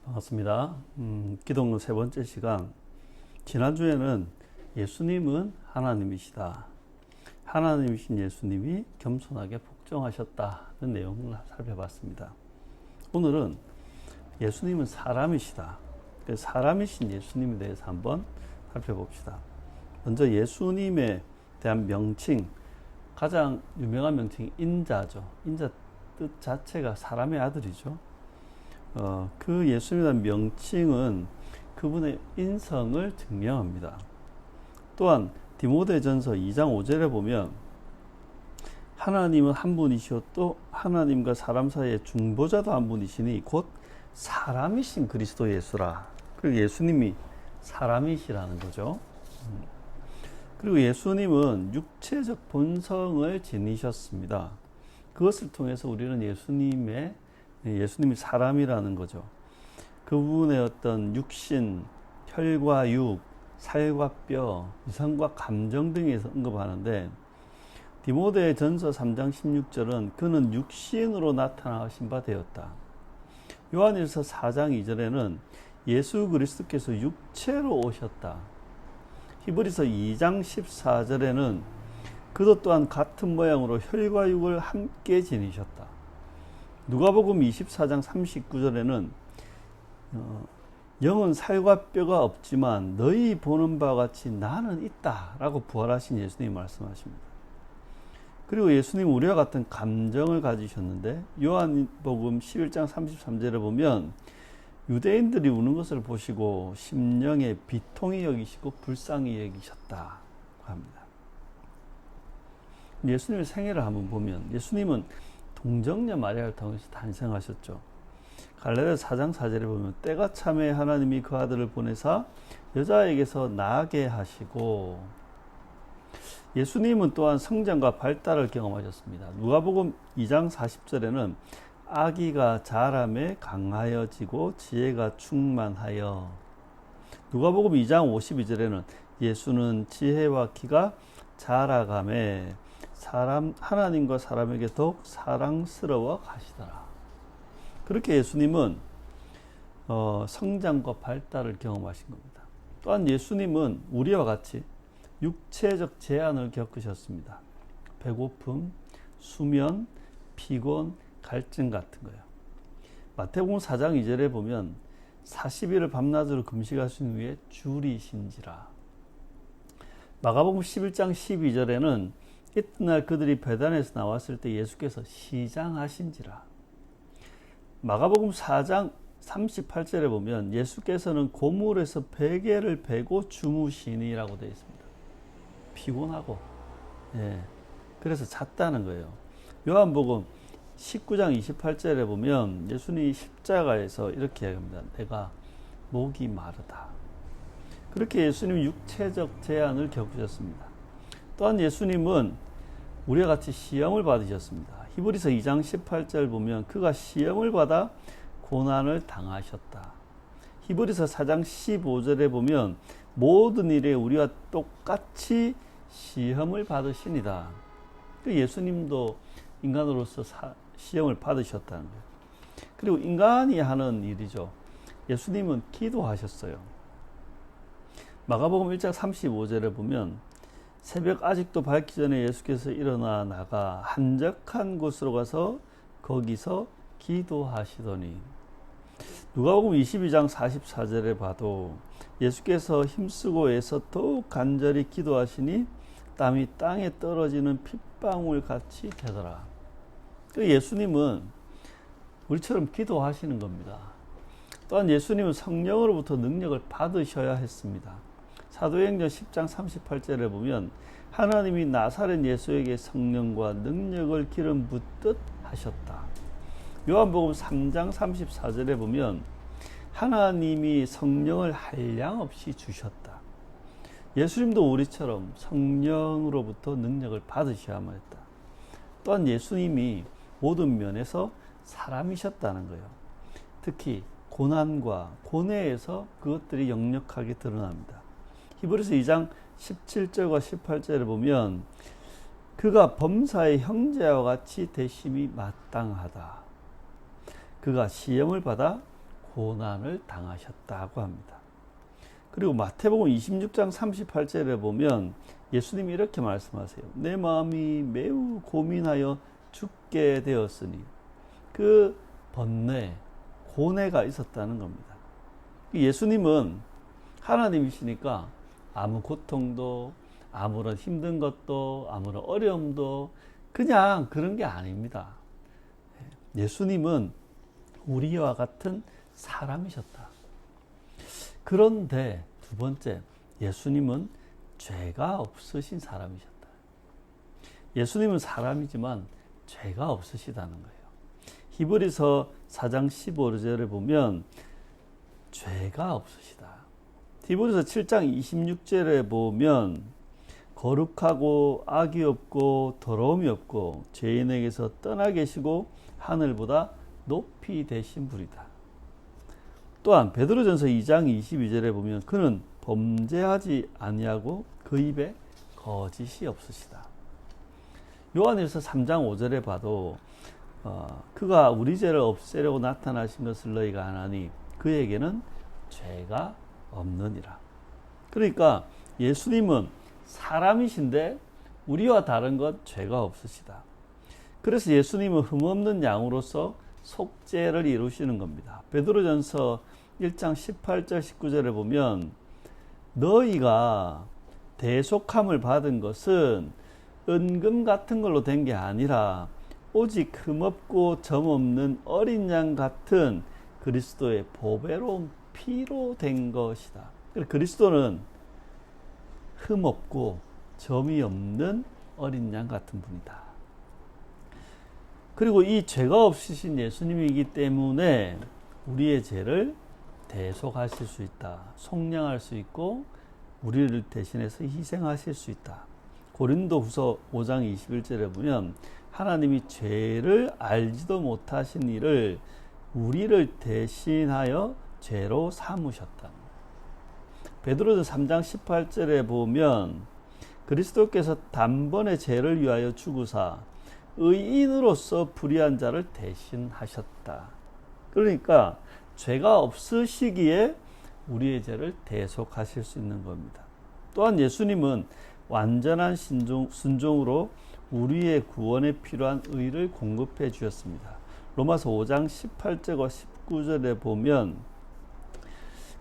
반갑습니다. 기독론 세 번째 시간. 지난주에는 예수님은 하나님이시다. 하나님이신 예수님이 겸손하게 복종하셨다는 내용을 살펴봤습니다. 오늘은 예수님은 사람이시다. 사람이신 예수님에 대해서 한번 살펴봅시다. 먼저 예수님에 대한 명칭, 가장 유명한 명칭이 인자죠. 인자 뜻 자체가 사람의 아들이죠. 그 예수님에 대한 명칭은 그분의 인성을 증명합니다. 또한 디모데전서 2장 5절에 보면 하나님은 한 분이시오 또 하나님과 사람 사이의 중보자도 한 분이시니 곧 사람이신 그리스도 예수라. 그리고 예수님이 사람이시라는 거죠. 그리고 예수님은 육체적 본성을 지니셨습니다. 그것을 통해서 우리는 예수님이 사람이라는 거죠. 그분의 어떤 육신, 혈과 육, 살과 뼈, 이성과 감정 등에서 언급하는데 디모데 전서 3장 16절은 그는 육신으로 나타나신 바 되었다. 요한일서 4장 2절에는 예수 그리스도께서 육체로 오셨다. 히브리서 2장 14절에는 그도 또한 같은 모양으로 혈과 육을 함께 지니셨다. 누가복음 24장 39절에는 영은 살과 뼈가 없지만 너희 보는 바와 같이 나는 있다 라고 부활하신 예수님이 말씀하십니다. 그리고 예수님은 우리와 같은 감정을 가지셨는데 요한복음 11장 33절에 보면 유대인들이 우는 것을 보시고 심령에 비통히 여기시고 불쌍히 여기셨다고 합니다. 예수님의 생애를 한번 보면 예수님은 동정녀 마리아를 통해서 탄생하셨죠. 갈라디아 4장 4절에 보면 때가 참에 하나님이 그 아들을 보내사 여자에게서 나게 하시고 예수님은 또한 성장과 발달을 경험하셨습니다. 누가복음 2장 40절에는 아기가 자라매 강하여지고 지혜가 충만하여 누가복음 2장 52절에는 예수는 지혜와 키가 자라가매 하나님과 사람에게 더욱 사랑스러워 가시더라. 그렇게 예수님은 성장과 발달을 경험하신 겁니다. 또한 예수님은 우리와 같이 육체적 제한을 겪으셨습니다. 배고픔, 수면, 피곤, 갈증 같은 거예요. 마태복음 4장 2절에 보면 40일을 밤낮으로 금식하신 후에 줄이신지라. 마가복음 11장 12절에는 이튿날 그들이 배단에서 나왔을 때 예수께서 시장하신지라. 마가복음 4장 38절에 보면 예수께서는 고물에서 베개를 베고 주무시니라고 되어 있습니다. 피곤하고 그래서 잤다는 거예요. 요한복음 19장 28절에 보면 예수님이 십자가에서 이렇게 얘기합니다. 내가 목이 마르다. 그렇게 예수님은 육체적 제한을 겪으셨습니다. 또한 예수님은 우리와 같이 시험을 받으셨습니다. 히브리서 2장 18절 보면 그가 시험을 받아 고난을 당하셨다. 히브리서 4장 15절에 보면 모든 일에 우리와 똑같이 시험을 받으시니다. 예수님도 인간으로서 시험을 받으셨다는 거예요. 그리고 인간이 하는 일이죠. 예수님은 기도하셨어요. 마가복음 1장 35절에 보면 새벽 아직도 밝기 전에 예수께서 일어나 나가 한적한 곳으로 가서 거기서 기도하시더니 누가복음 22장 44절에 봐도 예수께서 힘쓰고 애써 더욱 간절히 기도하시니 땀이 땅에 떨어지는 핏방울 같이 되더라. 예수님은 우리처럼 기도하시는 겁니다. 또한 예수님은 성령으로부터 능력을 받으셔야 했습니다. 사도행전 10장 38절에 보면 하나님이 나사렛 예수에게 성령과 능력을 기름 붓듯 하셨다. 요한복음 3장 34절에 보면 하나님이 성령을 한량없이 주셨다. 예수님도 우리처럼 성령으로부터 능력을 받으셔야만 했다. 또한 예수님이 모든 면에서 사람이셨다는 거예요. 특히 고난과 고뇌에서 그것들이 역력하게 드러납니다. 히브리서 2장 17절과 18절에 보면 그가 범사의 형제와 같이 대심이 마땅하다. 그가 시험을 받아 고난을 당하셨다고 합니다. 그리고 마태복음 26장 38절에 보면 예수님이 이렇게 말씀하세요. 내 마음이 매우 고민하여 죽게 되었으니, 그 번뇌, 고뇌가 있었다는 겁니다. 예수님은 하나님이시니까 아무 고통도, 아무런 힘든 것도, 아무런 어려움도 그냥 그런 게 아닙니다. 예수님은 우리와 같은 사람이셨다. 그런데 두 번째, 예수님은 죄가 없으신 사람이셨다. 예수님은 사람이지만 죄가 없으시다는 거예요. 히브리서 4장 15절에 보면 죄가 없으시다. 히브리서 7장 26절에 보면 거룩하고 악이 없고 더러움이 없고 죄인에게서 떠나 계시고 하늘보다 높이 되신 분이다. 또한 베드로전서 2장 22절에 보면 그는 범죄하지 아니하고 그 입에 거짓이 없으시다. 요한일서 3장 5절에 봐도 그가 우리 죄를 없애려고 나타나신 것을 너희가 아나니 그에게는 죄가 없느니라. 그러니까 예수님은 사람이신데 우리와 다른 것 죄가 없으시다. 그래서 예수님은 흠없는 양으로서 속죄를 이루시는 겁니다. 베드로전서 1장 18절 19절에 보면 너희가 대속함을 받은 것은 은금 같은 걸로 된 게 아니라 오직 흠없고 점없는 어린 양 같은 그리스도의 보배로운 피로 된 것이다. 그리스도는 흠없고 점이 없는 어린 양 같은 분이다. 그리고 이 죄가 없으신 예수님이기 때문에 우리의 죄를 대속하실 수 있다. 속량할 수 있고 우리를 대신해서 희생하실 수 있다. 고린도후서 5장 21절에 보면 하나님이 죄를 알지도 못하신 이를 우리를 대신하여 죄로 삼으셨다. 베드로서 3장 18절에 보면 그리스도께서 단번에 죄를 위하여 죽으사 의인으로서 불의한 자를 대신하셨다. 그러니까 죄가 없으시기에 우리의 죄를 대속하실 수 있는 겁니다. 또한 예수님은 완전한 순종으로 우리의 구원에 필요한 의를 공급해 주셨습니다. 로마서 5장 18절과 19절에 보면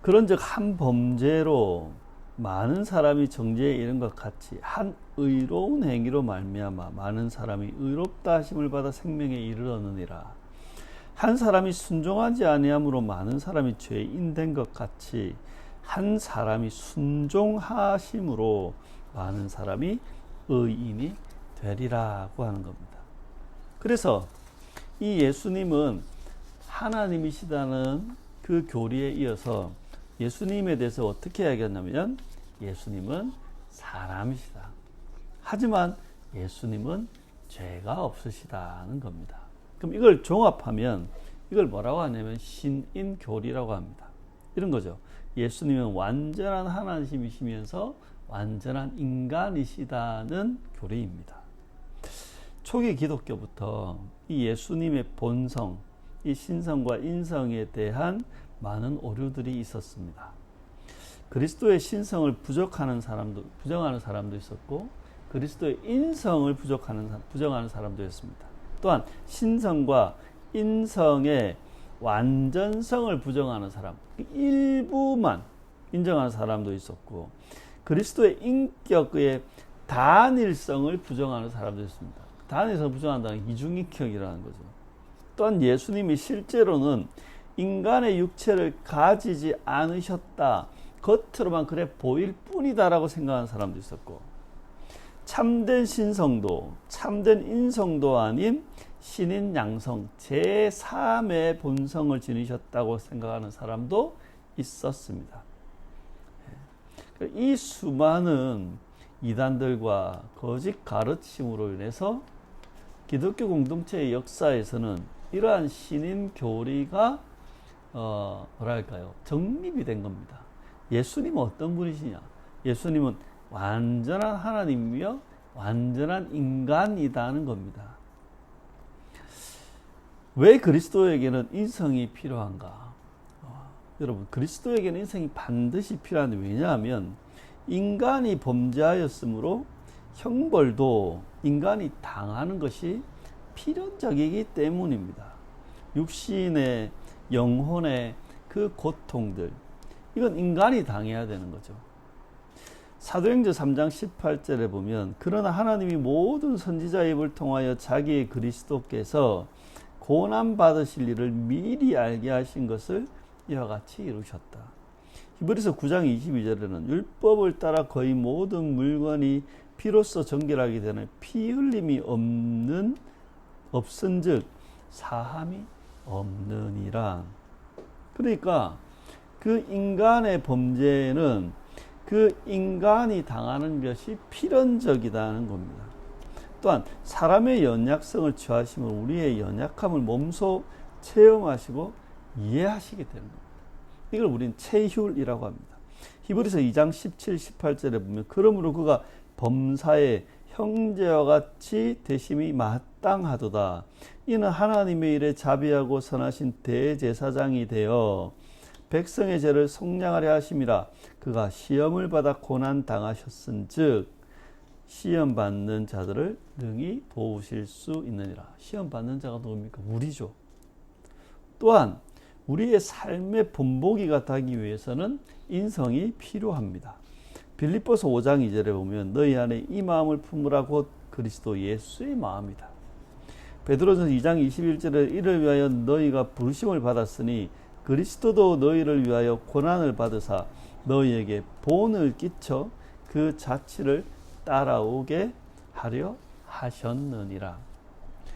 그런즉 한 범죄로 많은 사람이 정죄에 이른 것 같이 한 의로운 행위로 말미암아 많은 사람이 의롭다 하심을 받아 생명에 이르렀느니라. 한 사람이 순종하지 아니함으로 많은 사람이 죄인 된 것 같이 한 사람이 순종하심으로 많은 사람이 의인이 되리라고 하는 겁니다. 그래서 이 예수님은 하나님이시다는 그 교리에 이어서 예수님에 대해서 어떻게 이야기했냐면 예수님은 사람이시다. 하지만 예수님은 죄가 없으시다는 겁니다. 그럼 이걸 종합하면 이걸 뭐라고 하냐면 신인교리라고 합니다. 이런 거죠. 예수님은 완전한 하나님이시면서 완전한 인간이시다는 교리입니다. 초기 기독교부터 이 예수님의 본성, 이 신성과 인성에 대한 많은 오류들이 있었습니다. 그리스도의 신성을 부정하는 사람도 있었고 그리스도의 인성을 부정하는 사람도 있습니다. 또한 신성과 인성의 완전성을 부정하는 사람, 일부만 인정하는 사람도 있었고 그리스도의 인격의 단일성을 부정하는 사람도 있습니다. 단일성을 부정한다는 이중인격이라는 거죠. 또한 예수님이 실제로는 인간의 육체를 가지지 않으셨다. 겉으로만 그래 보일 뿐이다라고 생각하는 사람도 있었고 참된 신성도 참된 인성도 아닌 신인 양성 제3의 본성을 지니셨다고 생각하는 사람도 있었습니다. 이 수많은 이단들과 거짓 가르침으로 인해서 기독교 공동체의 역사에서는 이러한 신인 교리가 정립이 된 겁니다. 예수님은 어떤 분이시냐? 예수님은 완전한 하나님이며 완전한 인간이다는 겁니다. 왜 그리스도에게는 인성이 필요한가? 여러분, 그리스도에게는 인생이 반드시 필요한데, 왜냐하면 인간이 범죄하였으므로 형벌도 인간이 당하는 것이 필연적이기 때문입니다. 육신의, 영혼의 그 고통들, 이건 인간이 당해야 되는 거죠. 사도행전 3장 18절에 보면, 그러나 하나님이 모든 선지자의 입을 통하여 자기의 그리스도께서 고난 받으실 일을 미리 알게 하신 것을 이와 같이 이루셨다. 히브리서 9장 22절에는 율법을 따라 거의 모든 물건이 피로써 정결하게 되는 피 흘림이 없은즉 사함이 없느니라. 그러니까 그 인간의 범죄는 그 인간이 당하는 것이 필연적이라는 겁니다. 또한 사람의 연약성을 취하시면 우리의 연약함을 몸소 체험하시고 이해하시게 되는 겁니다. 이걸 우리는 체휼이라고 합니다. 히브리서 2장 17, 18절에 보면, 그러므로 그가 범사의 형제와 같이 되심이 마땅하도다. 이는 하나님의 일에 자비하고 선하신 대제사장이 되어 백성의 죄를 속량하려 하심이라. 그가 시험을 받아 고난 당하셨은즉 시험 받는 자들을 능히 도우실 수 있느니라. 시험 받는 자가 누굽니까? 우리죠. 또한 우리의 삶의 본보기가 되기 위해서는 인성이 필요합니다. 빌립보서 5장 2절에 보면, 너희 안에 이 마음을 품으라 곧 그리스도 예수의 마음이다. 베드로전서 2장 21절에 이를 위하여 너희가 부르심을 받았으니 그리스도도 너희를 위하여 고난을 받으사 너희에게 본을 끼쳐 그 자취를 따라오게 하려 하셨느니라.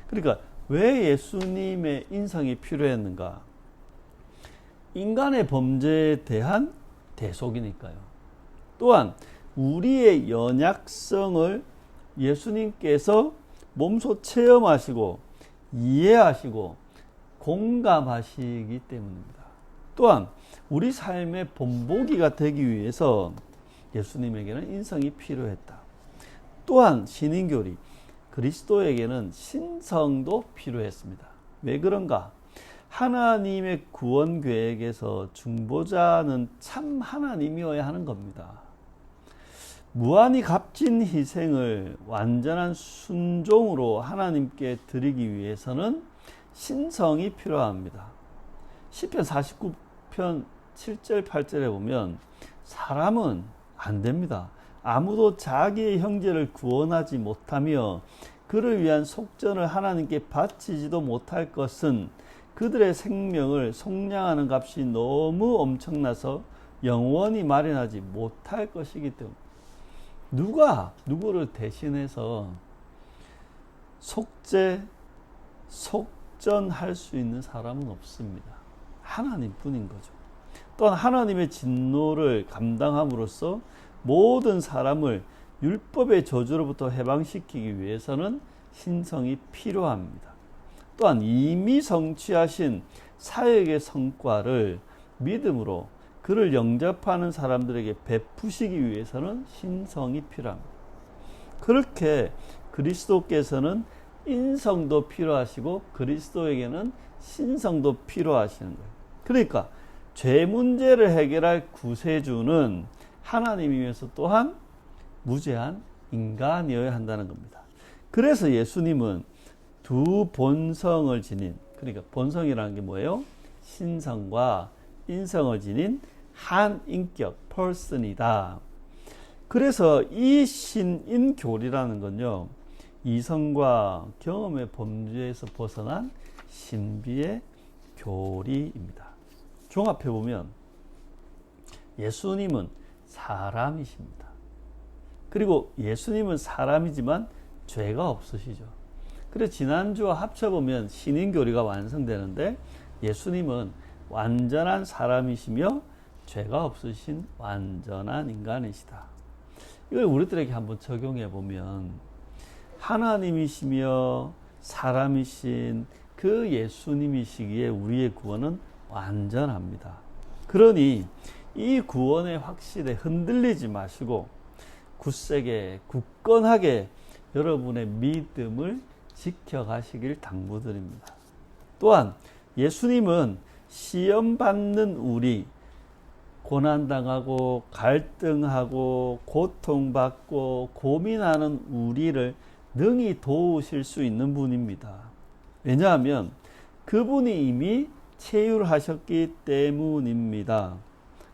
그러니까 왜 예수님의 인성이 필요했는가? 인간의 범죄에 대한 대속이니까요. 또한 우리의 연약성을 예수님께서 몸소 체험하시고 이해하시고 공감하시기 때문입니다. 또한 우리 삶의 본보기가 되기 위해서 예수님에게는 인성이 필요했다. 또한 신인교리, 그리스도에게는 신성도 필요했습니다. 왜 그런가? 하나님의 구원 계획에서 중보자는 참 하나님이어야 하는 겁니다. 무한히 값진 희생을 완전한 순종으로 하나님께 드리기 위해서는 신성이 필요합니다. 시편 49편 7절 8절에 보면, 사람은 안 됩니다. 아무도 자기의 형제를 구원하지 못하며 그를 위한 속전을 하나님께 바치지도 못할 것은 그들의 생명을 속량하는 값이 너무 엄청나서 영원히 마련하지 못할 것이기 때문에, 누가 누구를 대신해서 속전할 수 있는 사람은 없습니다. 하나님뿐인 거죠. 또한 하나님의 진노를 감당함으로써 모든 사람을 율법의 저주로부터 해방시키기 위해서는 신성이 필요합니다. 또한 이미 성취하신 사역의 성과를 믿음으로 그를 영접하는 사람들에게 베푸시기 위해서는 신성이 필요합니다. 그렇게 그리스도께서는 인성도 필요하시고 그리스도에게는 신성도 필요하시는 거예요. 그러니까 죄 문제를 해결할 구세주는 하나님이면서 또한 무죄한 인간이어야 한다는 겁니다. 그래서 예수님은 두 본성을 지닌, 그러니까 본성이라는 게 뭐예요? 신성과 인성을 지닌 한 인격, person이다. 그래서 이 신인교리라는 건요, 이성과 경험의 범주에서 벗어난 신비의 교리입니다. 종합해보면 예수님은 사람이십니다. 그리고 예수님은 사람이지만 죄가 없으시죠. 그래서 지난주와 합쳐보면 신인교리가 완성되는데, 예수님은 완전한 사람이시며 죄가 없으신 완전한 인간이시다. 이걸 우리들에게 한번 적용해 보면, 하나님이시며 사람이신 그 예수님이시기에 우리의 구원은 완전합니다. 그러니 이 구원의 확신에 흔들리지 마시고 굳세게 굳건하게 여러분의 믿음을 지켜가시길 당부드립니다. 또한 예수님은 시험받는 우리, 고난당하고 갈등하고 고통받고 고민하는 우리를 능히 도우실 수 있는 분입니다. 왜냐하면 그분이 이미 체휼하셨기 때문입니다.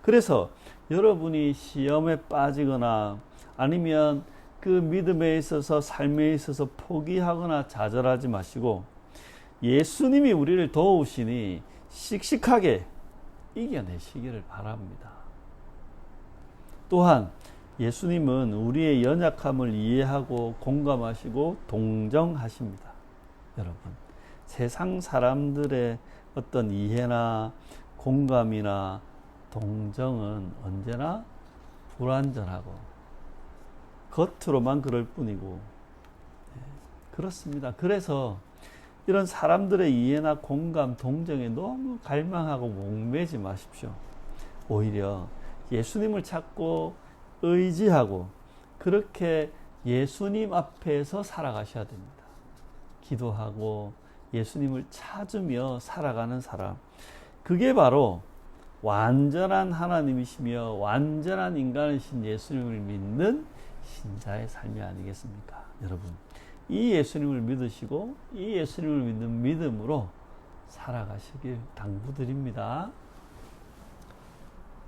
그래서 여러분이 시험에 빠지거나 아니면 그 믿음에 있어서 삶에 있어서 포기하거나 좌절하지 마시고 예수님이 우리를 도우시니 씩씩하게 이겨내시기를 바랍니다. 또한 예수님은 우리의 연약함을 이해하고 공감하시고 동정하십니다. 여러분, 세상 사람들의 어떤 이해나 공감이나 동정은 언제나 불완전하고 겉으로만 그럴 뿐이고 그렇습니다. 그래서 이런 사람들의 이해나 공감, 동정에 너무 갈망하고 목매지 마십시오. 오히려 예수님을 찾고 의지하고 그렇게 예수님 앞에서 살아가셔야 됩니다. 기도하고 예수님을 찾으며 살아가는 사람, 그게 바로 완전한 하나님이시며 완전한 인간이신 예수님을 믿는 신자의 삶이 아니겠습니까? 여러분, 이 예수님을 믿으시고 이 예수님을 믿는 믿음으로 살아가시길 당부드립니다.